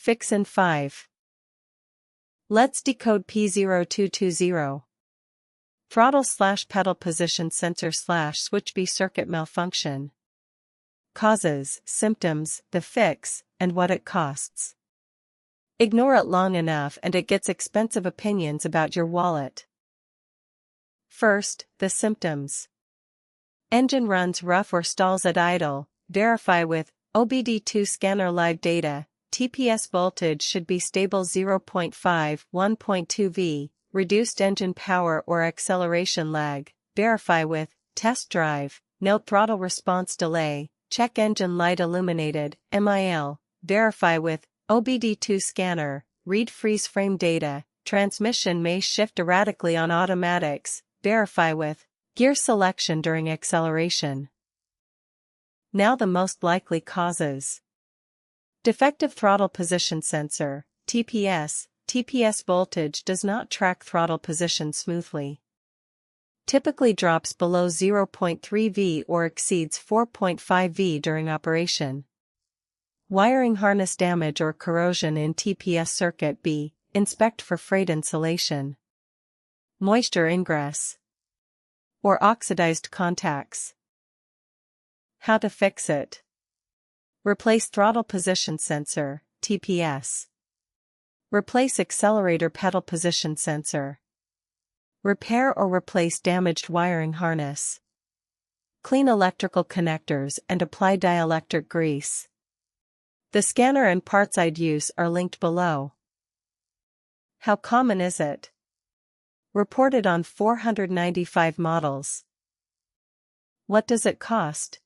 Fix in 5. Let's decode P0220. Throttle/pedal position sensor /switch B circuit malfunction. Causes, symptoms, the fix, and what it costs. Ignore it long enough and it gets expensive opinions about your wallet. First, the symptoms. Engine runs rough or stalls at idle. Verify with OBD2 scanner live data. TPS voltage should be stable 0.5, 1.2 V. Reduced engine power or acceleration lag. Verify with test drive. Note throttle response delay. Check engine light illuminated. MIL. Verify with OBD2 scanner. Read freeze frame data. Transmission may shift erratically on automatics. Verify with gear selection during acceleration. Now the most likely causes. Defective Throttle Position Sensor, TPS. TPS voltage does not track throttle position smoothly. Typically drops below 0.3 V or exceeds 4.5 V during operation. Wiring harness damage or corrosion in TPS circuit B. Inspect for frayed insulation. Moisture ingress. Or oxidized contacts. How to fix it. Replace throttle position sensor, TPS. Replace accelerator pedal position sensor. Repair or replace damaged wiring harness. Clean electrical connectors and apply dielectric grease. The scanner and parts I'd use are linked below. How common is it? Reported on 495 models. What does it cost?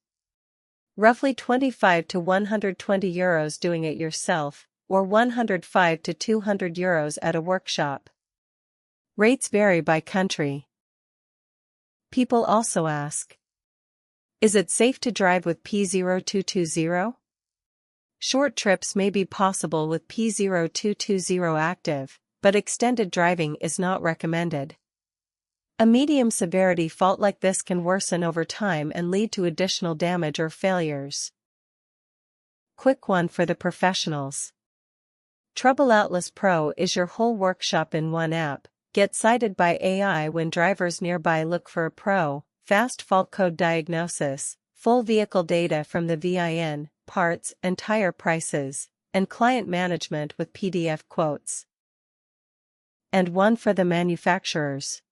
Roughly 25 to 120 euros doing it yourself, or 105 to 200 euros at a workshop. Rates vary by country. People also ask, is it safe to drive with P0220? Short trips may be possible with P0220 active, but extended driving is not recommended. A medium-severity fault like this can worsen over time and lead to additional damage or failures. Quick one for the professionals. TroubleAtlas Pro is your whole workshop in one app. Get cited by AI when drivers nearby look for a pro, fast fault code diagnosis, full vehicle data from the VIN, parts and tire prices, and client management with PDF quotes. And one for the manufacturers.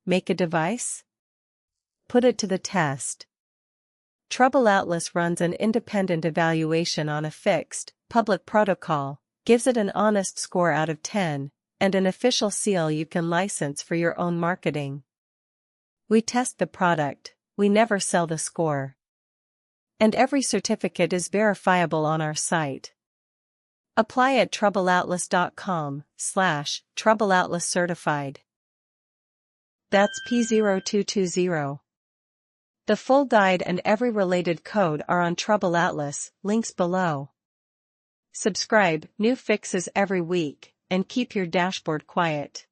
Make a device? Put it to the test. TroubleAtlas runs an independent evaluation on a fixed, public protocol, gives it an honest score out of 10, and an official seal you can license for your own marketing. We test the product, we never sell the score. And every certificate is verifiable on our site. Apply at troubleatlas.com/TroubleAtlas certified. That's P0220. The full guide and every related code are on TroubleAtlas, links below. Subscribe, new fixes every week, and keep your dashboard quiet.